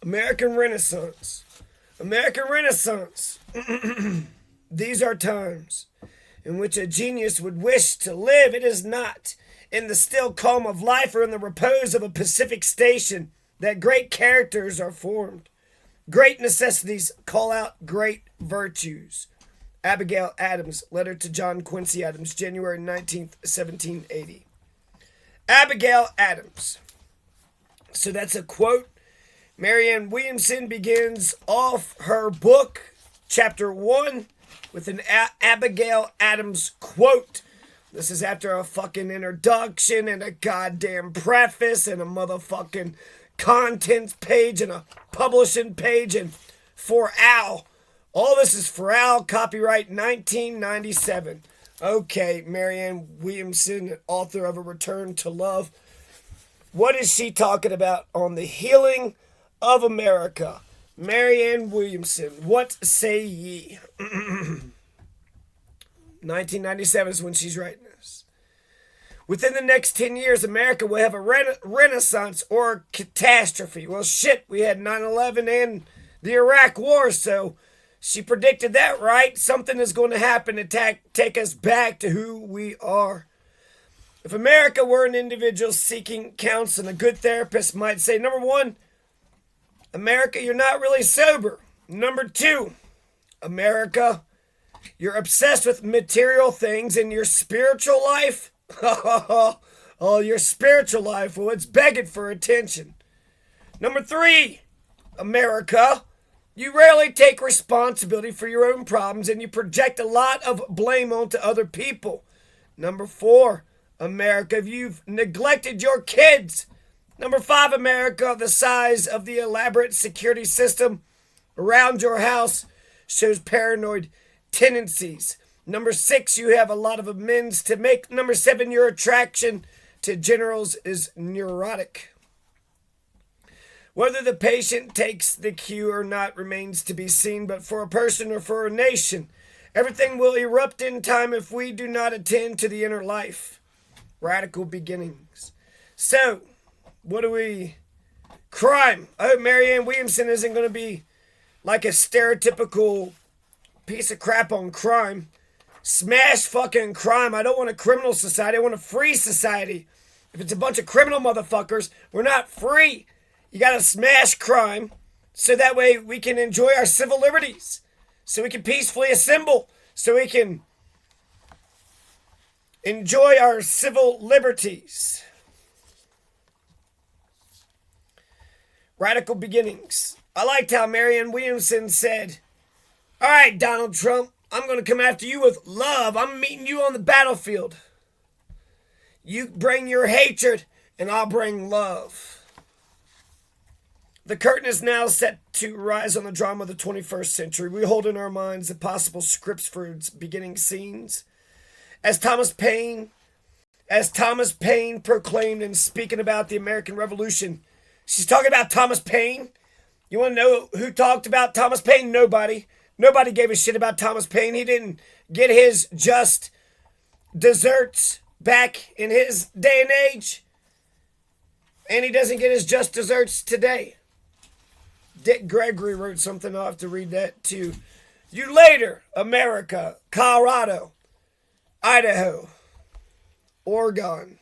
American Renaissance. American Renaissance. These are times in which a genius would wish to live. It is not in the still calm of life or in the repose of a Pacific station that great characters are formed. Great necessities call out great virtues. Abigail Adams, letter to John Quincy Adams, January 19th, 1780. Abigail Adams. So that's a quote. Marianne Williamson begins off her book, chapter 1, with an Abigail Adams quote. This is after a fucking introduction and a goddamn preface and a motherfucking contents page and a publishing page and for Al. All this is for Al, copyright 1997. Okay, Marianne Williamson, author of A Return to Love. What is she talking about on the healing of America? Marianne Williamson, what say ye? 1997 is when she's writing this. Within the next 10 years, America will have a renaissance or a catastrophe. Well, shit, we had 9/11 and the Iraq War, so she predicted that, right? Something is going to happen to take us back to who we are. If America were an individual seeking counsel, a good therapist might say, number one, America, you're not really sober. Number two, America, you're obsessed with material things and your spiritual life. Oh, your spiritual life, well, it's begging for attention. Number three, America, you rarely take responsibility for your own problems and you project a lot of blame onto other people. Number four, America, you've neglected your kids. Number five, America, the size of the elaborate security system around your house shows paranoid tendencies. Number six, you have a lot of amends to make. Number seven, your attraction to generals is neurotic. Whether the patient takes the cue or not remains to be seen, but for a person or for a nation, everything will erupt in time if we do not attend to the inner life. Radical beginnings. So, what do we... Crime. I hope Marianne Williamson isn't going to be like a stereotypical piece of crap on crime. Smash fucking crime. I don't want a criminal society. I want a free society. If it's a bunch of criminal motherfuckers, we're not free. You gotta smash crime so that way we can enjoy our civil liberties. So we can peacefully assemble. So we can enjoy our civil liberties. Radical beginnings. I liked how Marianne Williamson said, all right, Donald Trump, I'm going to come after you with love. I'm meeting you on the battlefield. You bring your hatred, and I'll bring love. The curtain is now set to rise on the drama of the 21st century. We hold in our minds the possible scripts for its beginning scenes. As Thomas Paine proclaimed in speaking about the American Revolution, she's talking about Thomas Paine. You want to know who talked about Thomas Paine? Nobody. Nobody gave a shit about Thomas Paine. He didn't get his just desserts back in his day and age. And he doesn't get his just desserts today. Dick Gregory wrote something. I'll have to read that too. You later, America, Colorado, Idaho, Oregon.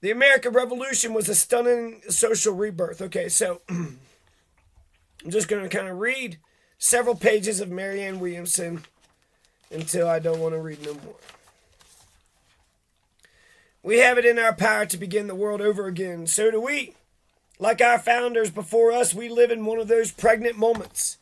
The American Revolution was a stunning social rebirth. Okay, so I'm just going to kind of read several pages of Marianne Williamson until I don't want to read no more. We have it in our power to begin the world over again. So do we. Like our founders before us, we live in one of those pregnant moments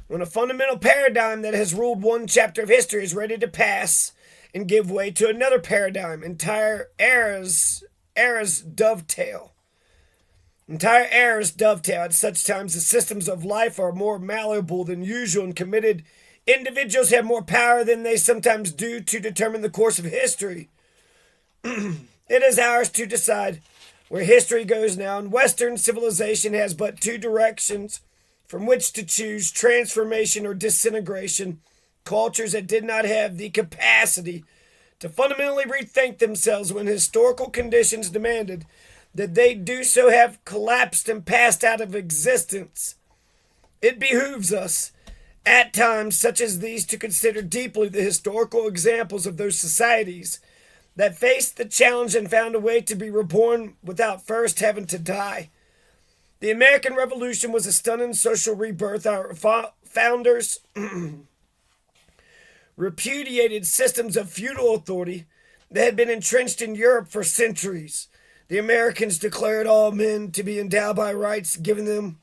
when a fundamental paradigm that has ruled one chapter of history is ready to pass and give way to another paradigm. Entire eras dovetail. Entire eras dovetail. At such times, the systems of life are more malleable than usual, and committed individuals have more power than they sometimes do to determine the course of history. It is ours to decide where history goes now, and Western civilization has but two directions from which to choose: transformation or disintegration. Cultures that did not have the capacity to fundamentally rethink themselves when historical conditions demanded that they do so have collapsed and passed out of existence. It behooves us, at times such as these, to consider deeply the historical examples of those societies that faced the challenge and found a way to be reborn without first having to die. The American Revolution was a stunning social rebirth. Our founders repudiated systems of feudal authority that had been entrenched in Europe for centuries. The Americans declared all men to be endowed by rights given them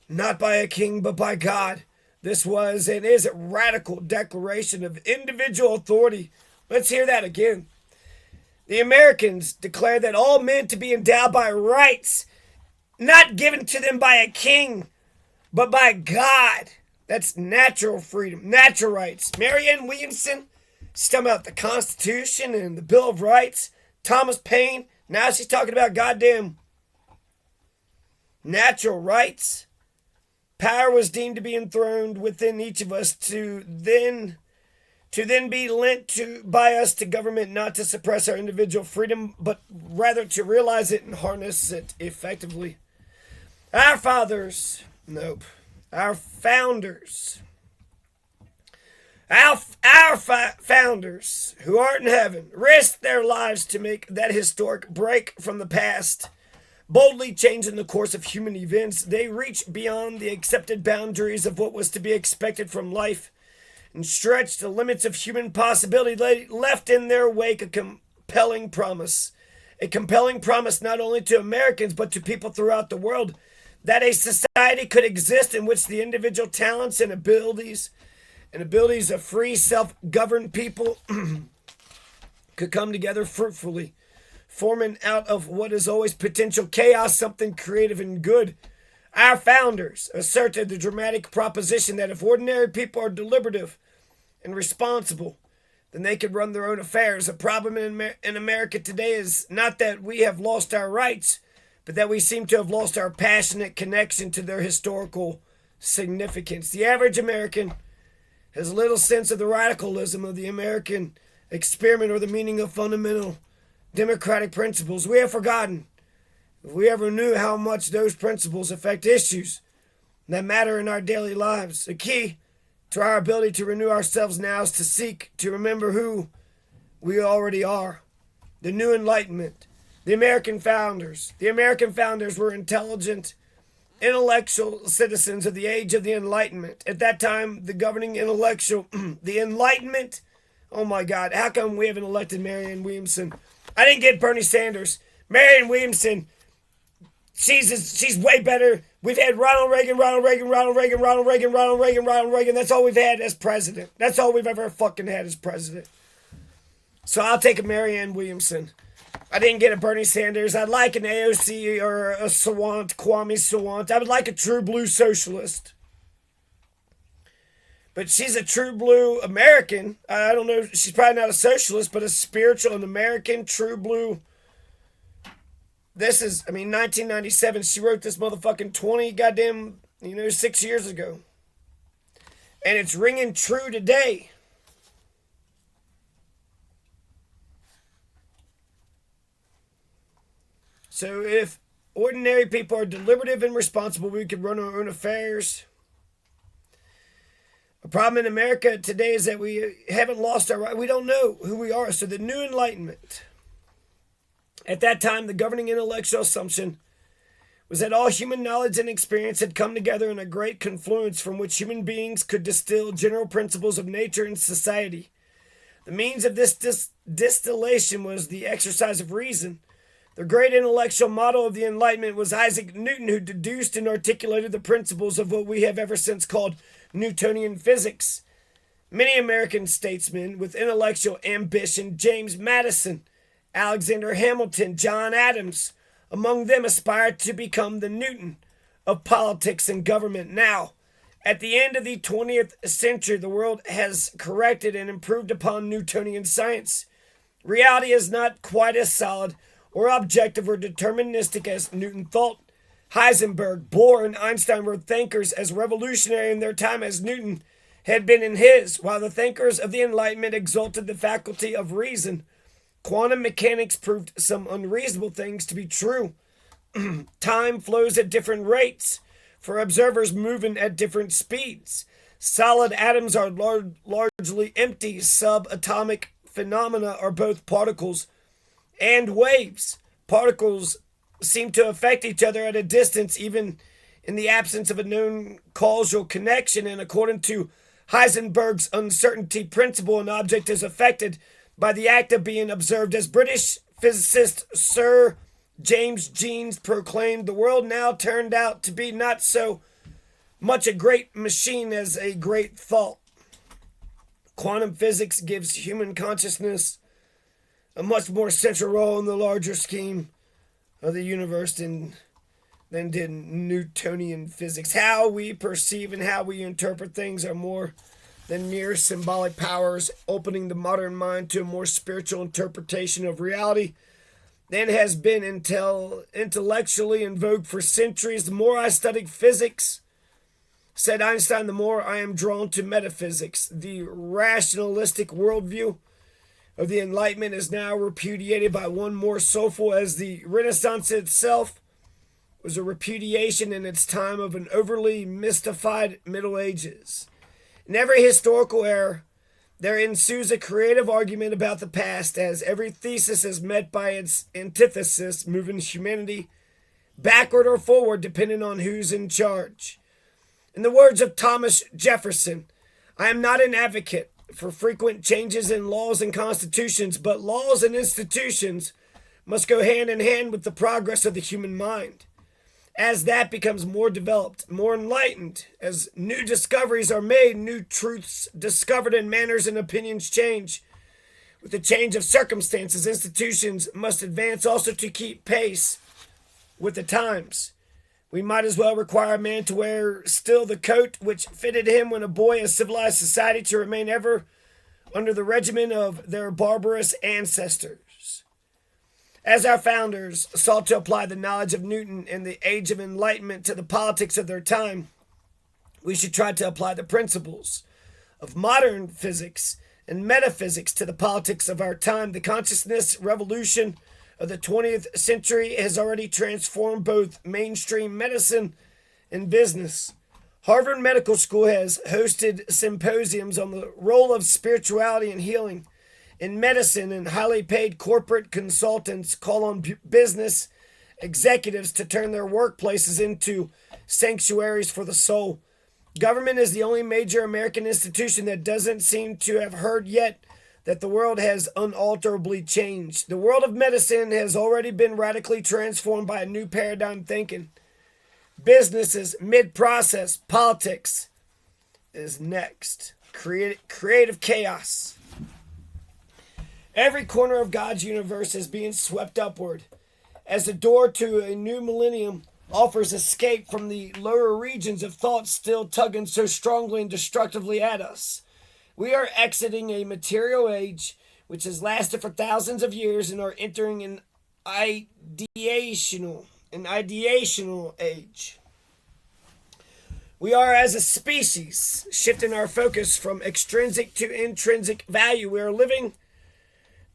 not by a king but by God. This was and is a radical declaration of individual authority. Let's hear that again. The Americans declared that all men to be endowed by rights not given to them by a king but by God. That's natural freedom, natural rights. Marianne Williamson, she's talking about the Constitution and the Bill of Rights. Thomas Paine, now she's talking about goddamn natural rights. Power was deemed to be enthroned within each of us to then be lent to by us to government, not to suppress our individual freedom, but rather to realize it and harness it effectively. Our founders, who art in heaven, risked their lives to make that historic break from the past, boldly changing the course of human events. They reached beyond the accepted boundaries of what was to be expected from life and stretched the limits of human possibility. They left in their wake a compelling promise not only to Americans but to people throughout the world, that a society could exist in which the individual talents and abilities of free, self-governed people could come together fruitfully, forming out of what is always potential chaos something creative and good. Our founders asserted the dramatic proposition that if ordinary people are deliberative and responsible, then they could run their own affairs. The problem in America today is not that we have lost our rights, but that we seem to have lost our passionate connection to their historical significance. The average American has little sense of the radicalism of the American experiment or the meaning of fundamental democratic principles. We have forgotten, if we ever knew, how much those principles affect issues that matter in our daily lives. The key to our ability to renew ourselves now is to seek to remember who we already are. The New Enlightenment. The American founders were intelligent, intellectual citizens of the age of the Enlightenment. At that time, the governing intellectual, the Enlightenment. Oh my God, how come we haven't elected Marianne Williamson? I didn't get Bernie Sanders. Marianne Williamson, she's way better. We've had Ronald Reagan. That's all we've had as president. That's all we've ever fucking had as president. So I'll take a Marianne Williamson. I didn't get a Bernie Sanders. I'd like an AOC or a Kwame Sawant. I would like a true blue socialist. But she's a true blue American. I don't know. She's probably not a socialist, but a spiritual and American true blue. This is, 1997. She wrote this motherfucking 6 years ago. And it's ringing true today. So if ordinary people are deliberative and responsible, we can run our own affairs. A problem in America today is that we haven't lost our right. We don't know who we are. So the New Enlightenment. At that time, the governing intellectual assumption was that all human knowledge and experience had come together in a great confluence from which human beings could distill general principles of nature and society. The means of this distillation was the exercise of reason. The great intellectual model of the Enlightenment was Isaac Newton, who deduced and articulated the principles of what we have ever since called Newtonian physics. Many American statesmen with intellectual ambition, James Madison, Alexander Hamilton, John Adams, among them, aspired to become the Newton of politics and government. Now, at the end of the 20th century, the world has corrected and improved upon Newtonian science. Reality is not quite as solid or objective or deterministic as Newton thought. Heisenberg, Bohr, and Einstein were thinkers as revolutionary in their time as Newton had been in his, while the thinkers of the Enlightenment exalted the faculty of reason. Quantum mechanics proved some unreasonable things to be true, Time flows at different rates for observers moving at different speeds. Solid atoms are largely empty. Subatomic phenomena are both particles and waves. Particles seem to affect each other at a distance, even in the absence of a known causal connection. And according to Heisenberg's uncertainty principle, an object is affected by the act of being observed. As British physicist Sir James Jeans proclaimed, the world now turned out to be not so much a great machine as a great thought. Quantum physics gives human consciousness a much more central role in the larger scheme of the universe than did Newtonian physics. How we perceive and how we interpret things are more than mere symbolic powers, opening the modern mind to a more spiritual interpretation of reality than has been intellectually in vogue for centuries. The more I study physics, said Einstein, the more I am drawn to metaphysics. The rationalistic worldview of the Enlightenment is now repudiated by one more soulful, as the Renaissance itself was a repudiation in its time of an overly mystified Middle Ages. In every historical era, there ensues a creative argument about the past, as every thesis is met by its antithesis, moving humanity backward or forward depending on who's in charge. In the words of Thomas Jefferson, I am not an advocate for frequent changes in laws and constitutions, but laws and institutions must go hand in hand with the progress of the human mind. As that becomes more developed, more enlightened, as new discoveries are made, new truths discovered, and manners and opinions change. With the change of circumstances, institutions must advance also to keep pace with the times. We might as well require a man to wear still the coat which fitted him when a boy in civilized society, to remain ever under the regimen of their barbarous ancestors. As our founders sought to apply the knowledge of Newton in the Age of Enlightenment to the politics of their time, we should try to apply the principles of modern physics and metaphysics to the politics of our time. The consciousness revolution of the 20th century has already transformed both mainstream medicine and business. Harvard Medical School has hosted symposiums on the role of spirituality and healing in medicine, and highly paid corporate consultants call on business executives to turn their workplaces into sanctuaries for the soul. Government is the only major American institution that doesn't seem to have heard yet that the world has unalterably changed. The world of medicine has already been radically transformed by a new paradigm thinking. Business is mid-process. Politics is next. Creative chaos. Every corner of God's universe is being swept upward, as the door to a new millennium offers escape from the lower regions of thought still tugging so strongly and destructively at us. We are exiting a material age which has lasted for thousands of years and are entering an ideational age. We are, as a species, shifting our focus from extrinsic to intrinsic value. We are living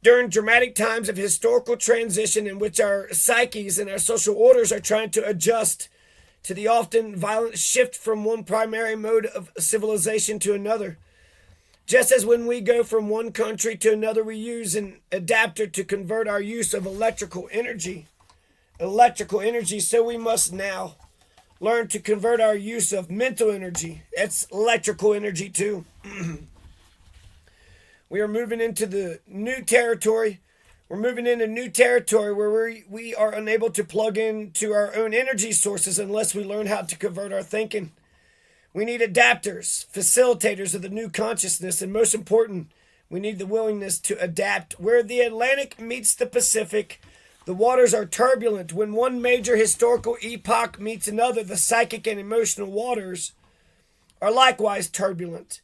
during dramatic times of historical transition in which our psyches and our social orders are trying to adjust to the often violent shift from one primary mode of civilization to another. Just as when we go from one country to another, we use an adapter to convert our use of electrical energy, so we must now learn to convert our use of mental energy. It's electrical energy too. We are moving into the new territory. We're moving into new territory where we are unable to plug into our own energy sources unless we learn how to convert our thinking. We need adapters, facilitators of the new consciousness, and most important, we need the willingness to adapt. Where the Atlantic meets the Pacific, the waters are turbulent. When one major historical epoch meets another, the psychic and emotional waters are likewise turbulent.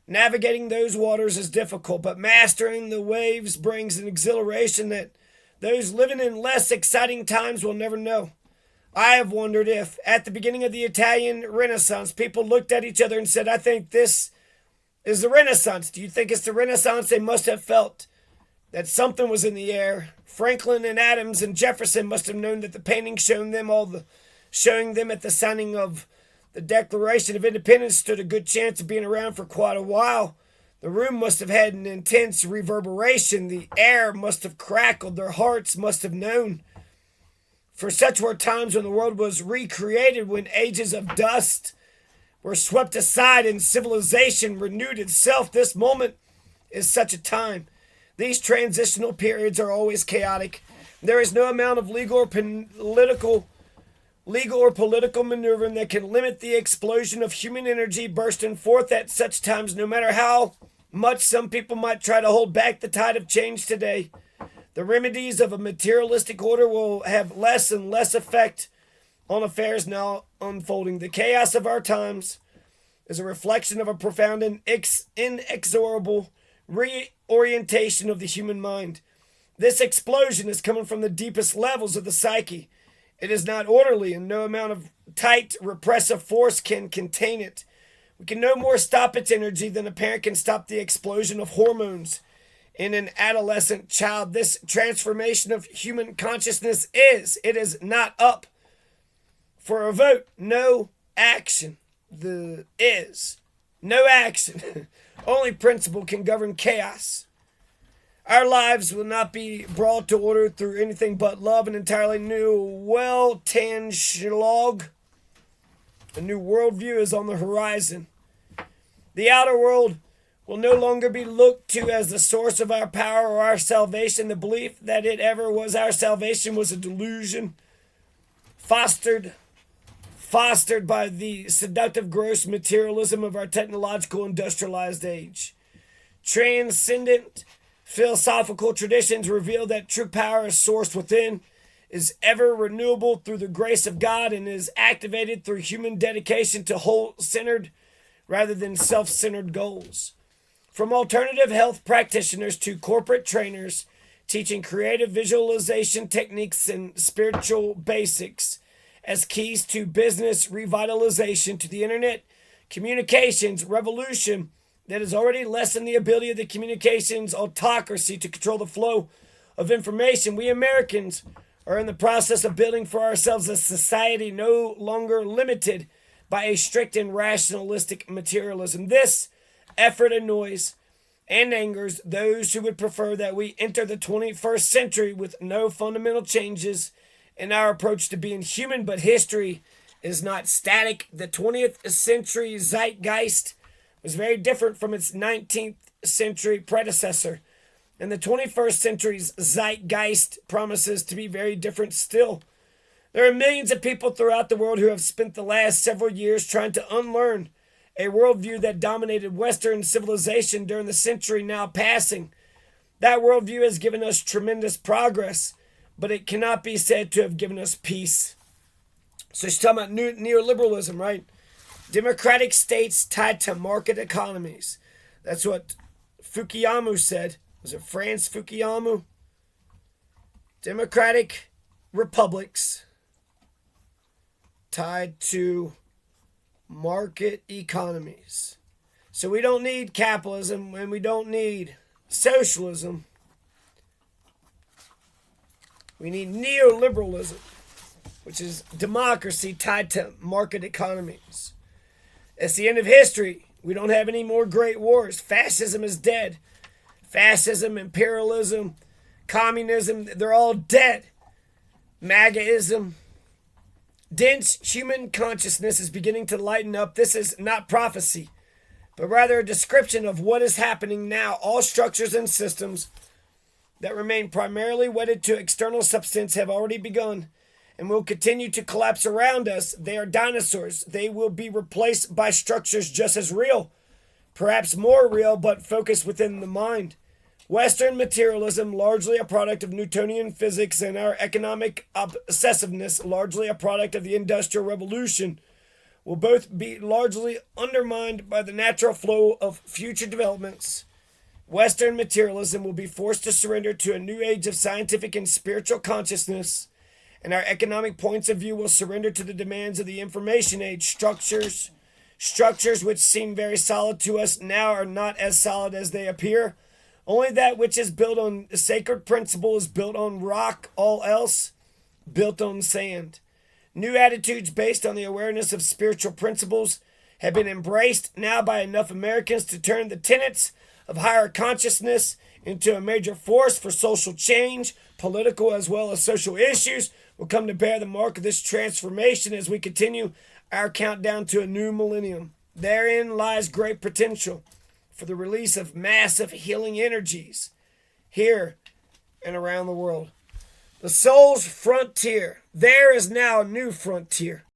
Navigating those waters is difficult, but mastering the waves brings an exhilaration that those living in less exciting times will never know. I have wondered if, at the beginning of the Italian Renaissance, people looked at each other and said, I think this is the Renaissance. Do you think it's the Renaissance? They must have felt that something was in the air. Franklin and Adams and Jefferson must have known that the painting showing them at the signing of the Declaration of Independence stood a good chance of being around for quite a while. The room must have had an intense reverberation. The air must have crackled. Their hearts must have known. For such were times when the world was recreated, when ages of dust were swept aside and civilization renewed itself. This moment is such a time. These transitional periods are always chaotic. There is no amount of legal or political maneuvering that can limit the explosion of human energy bursting forth at such times, no matter how much some people might try to hold back the tide of change today. The remedies of a materialistic order will have less and less effect on affairs now unfolding. The chaos of our times is a reflection of a profound and inexorable reorientation of the human mind. This explosion is coming from the deepest levels of the psyche. It is not orderly, and no amount of tight, repressive force can contain it. We can no more stop its energy than a parent can stop the explosion of hormones in an adolescent child. This transformation of human consciousness it is not up for a vote. No action. No action. Only principle can govern chaos. Our lives will not be brought to order through anything but love. An entirely new Weltanschauung. A new worldview is on the horizon. The outer world will no longer be looked to as the source of our power or our salvation. The belief that it ever was our salvation was a delusion fostered by the seductive gross materialism of our technological industrialized age. Transcendent philosophical traditions reveal that true power is sourced within, is ever renewable through the grace of God, and is activated through human dedication to whole-centered rather than self-centered goals. From alternative health practitioners to corporate trainers teaching creative visualization techniques and spiritual basics as keys to business revitalization, to the internet communications revolution that has already lessened the ability of the communications autocracy to control the flow of information, we Americans are in the process of building for ourselves a society no longer limited by a strict and rationalistic materialism. This effort annoys and angers those who would prefer that we enter the 21st century with no fundamental changes in our approach to being human, but history is not static. The 20th century zeitgeist was very different from its 19th century predecessor, and the 21st century's zeitgeist promises to be very different still. There are millions of people throughout the world who have spent the last several years trying to unlearn a worldview that dominated Western civilization during the century now passing. That worldview has given us tremendous progress, but it cannot be said to have given us peace. So she's talking about neoliberalism, right? Democratic states tied to market economies. That's what Fukuyama said. Was it Franz Fukuyama? Democratic republics tied to market economies. So we don't need capitalism and we don't need socialism. We need neoliberalism, which is democracy tied to market economies. It's the end of history. We don't have any more great wars. Fascism is dead. Fascism, imperialism, communism, they're all dead. MAGAism. Dense human consciousness is beginning to lighten up. This is not prophecy, but rather a description of what is happening now. All structures and systems that remain primarily wedded to external substance have already begun and will continue to collapse around us. They are dinosaurs. They will be replaced by structures just as real, perhaps more real, but focused within the mind. Western materialism, largely a product of Newtonian physics, and our economic obsessiveness, largely a product of the Industrial Revolution, will both be largely undermined by the natural flow of future developments. Western materialism will be forced to surrender to a new age of scientific and spiritual consciousness, and our economic points of view will surrender to the demands of the information age. Structures which seem very solid to us now are not as solid as they appear. Only that which is built on a sacred principle is built on rock, all else built on sand. New attitudes based on the awareness of spiritual principles have been embraced now by enough Americans to turn the tenets of higher consciousness into a major force for social change. Political as well as social issues will come to bear the mark of this transformation as we continue our countdown to a new millennium. Therein lies great potential for the release of massive healing energies here and around the world. The soul's frontier. There is now a new frontier.